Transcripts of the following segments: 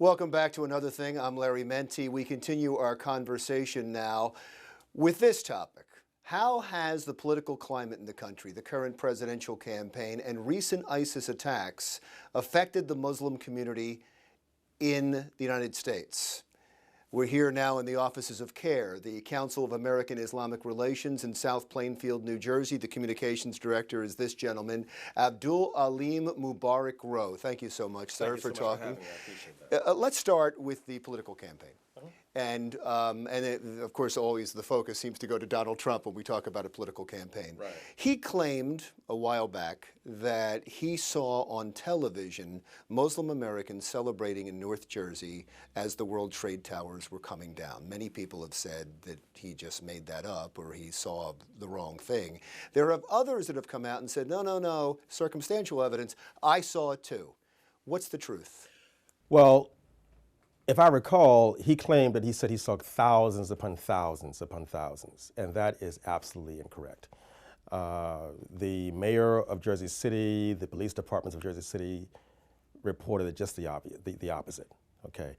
Welcome back to Another Thing. I'm Larry Menti. We continue our conversation now with this topic. How has the political climate in the country, the current presidential campaign, and recent ISIS attacks affected the Muslim community in the United States? We're here now in the offices of CAIR, the Council of American Islamic Relations in South Plainfield, New Jersey. The communications director is this gentleman, Abdul Alim Mubarak Rowe. Thank you so much, sir, for talking. Thank you so much for having me. I appreciate that. Let's start with the political campaign. And of course, always the focus seems to go to Donald Trump when we talk about a political campaign. Right. He claimed a while back that he saw on television Muslim Americans celebrating in North Jersey as the World Trade Towers were coming down. Many people have said that he just made that up or he saw the wrong thing. There are others that have come out and said, no, circumstantial evidence, I saw it too. What's the truth? Well, if I recall, he claimed that he said he saw thousands upon thousands upon thousands, and that is absolutely incorrect. The mayor of Jersey City, the police departments of Jersey City reported just the opposite, okay?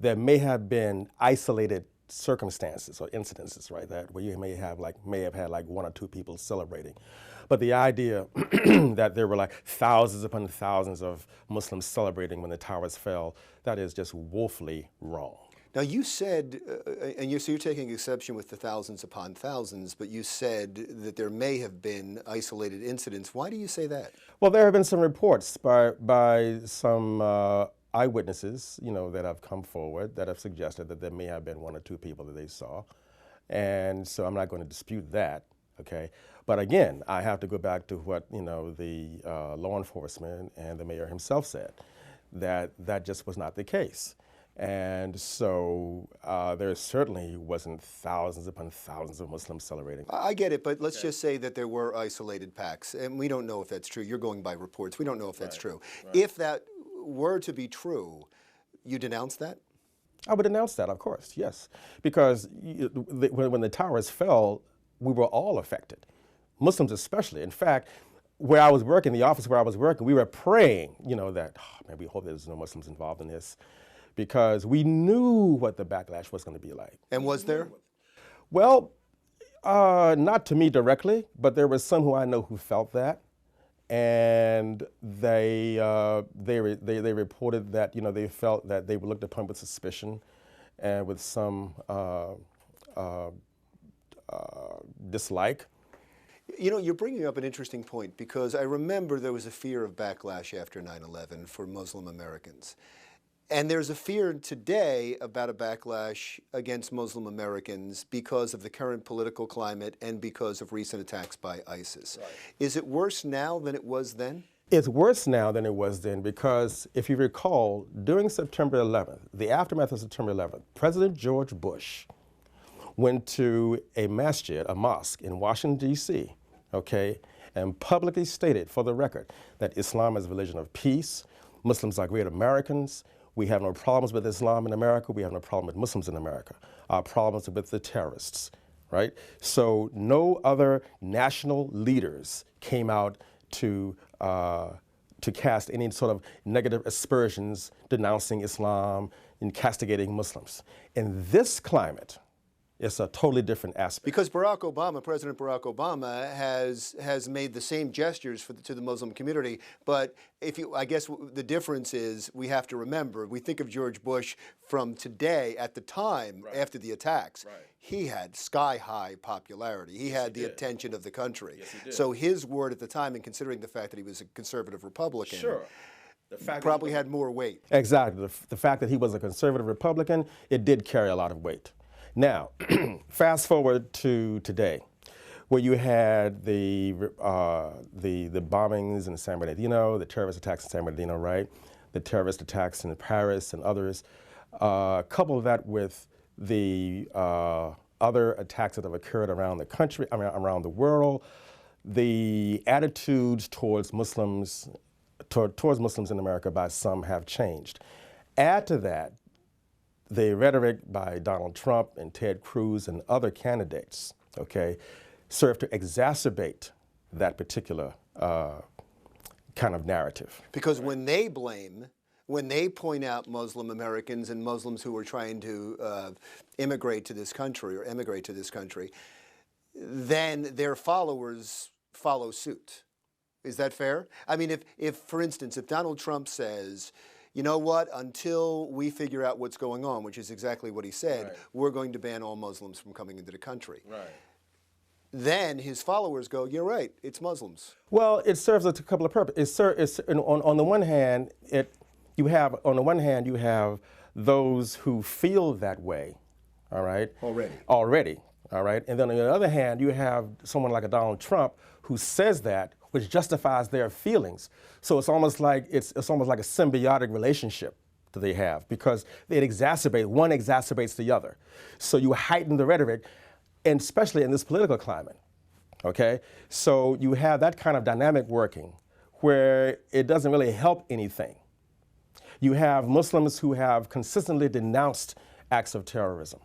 There may have been isolated circumstances or incidences, right, that where you may have had like one or two people celebrating. But the idea that there were like thousands upon thousands of Muslims celebrating when the towers fell, that is just woefully wrong. Now you said, so you're taking exception with the thousands upon thousands, but you said that there may have been isolated incidents. Why do you say that? Well, there have been some reports by some eyewitnesses, that have come forward that have suggested that there may have been one or two people that they saw. And so I'm not going to dispute that, okay? But again, I have to go back to what, the law enforcement and the mayor himself said, that just was not the case. And so there certainly wasn't thousands upon thousands of Muslims celebrating. I get it, but let's just say that there were isolated pacts, and we don't know if that's true. You're going by reports. We don't know if that's true. Right. If that were to be true, you denounce that? I would denounce that, of course, yes. Because when the towers fell, we were all affected, Muslims especially. In fact, where I was working, the office where I was working, we were praying, that, man, we hope there's no Muslims involved in this, because we knew what the backlash was going to be like. And was there? Well, not to me directly, but there were some who I know who felt that. And they reported that they felt that they were looked upon with suspicion and with some dislike. You're bringing up an interesting point, because I remember there was a fear of backlash after 9/11 for Muslim Americans. And there's a fear today about a backlash against Muslim Americans because of the current political climate and because of recent attacks by ISIS. Right. Is it worse now than it was then? It's worse now than it was then, because if you recall, during September 11th, the aftermath of September 11th, President George Bush went to a masjid, a mosque in Washington, D.C., okay, and publicly stated, for the record, that Islam is a religion of peace, Muslims are great Americans, we have no problems with Islam in America, we have no problem with Muslims in America. Our problems are with the terrorists, right? So no other national leaders came out to cast any sort of negative aspersions denouncing Islam and castigating Muslims. In this climate, it's a totally different aspect. Because President Barack Obama has made the same gestures to the Muslim community, but I guess the difference is we have to remember, we think of George Bush from today, at the time, after the attacks, he had sky-high popularity. He had the attention of the country. Yes, he did. So his word at the time, and considering the fact that he was a conservative Republican, the fact probably had more weight. Exactly. The fact that he was a conservative Republican, it did carry a lot of weight. Now, fast forward to today, where you had the bombings in San Bernardino, the terrorist attacks in San Bernardino, right? The terrorist attacks in Paris and others. Couple that with the other attacks that have occurred around the country, around the world, the attitudes towards Muslims in America by some have changed. Add to that the rhetoric by Donald Trump and Ted Cruz and other candidates, okay, serve to exacerbate that particular kind of narrative. Because when they blame when they point out Muslim Americans and Muslims who are trying to immigrate to this country or emigrate to this country, then their followers follow suit. Is that fair? I mean, if for instance, if Donald Trump says, you know what, until we figure out what's going on, which is exactly what he said, right, we're going to ban all Muslims from coming into the country. Right. Then his followers go, you're right, it's Muslims. Well, it serves a couple of purposes. On the one hand, you have those who feel that way, all right? Already, all right? And then on the other hand, you have someone like a Donald Trump who says that, which justifies their feelings. So it's almost like a symbiotic relationship that they have, because one exacerbates the other. So you heighten the rhetoric, and especially in this political climate, okay? So you have that kind of dynamic working where it doesn't really help anything. You have Muslims who have consistently denounced acts of terrorism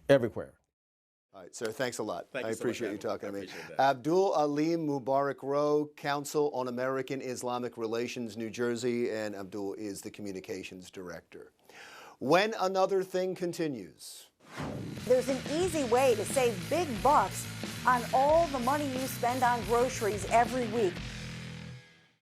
everywhere. All right, sir, thanks a lot. Thank I you so appreciate much, you talking to me. that. Abdul Alim Mubarak Rowe, Council on American Islamic Relations, New Jersey, and Abdul is the Communications Director. When Another Thing continues. There's an easy way to save big bucks on all the money you spend on groceries every week.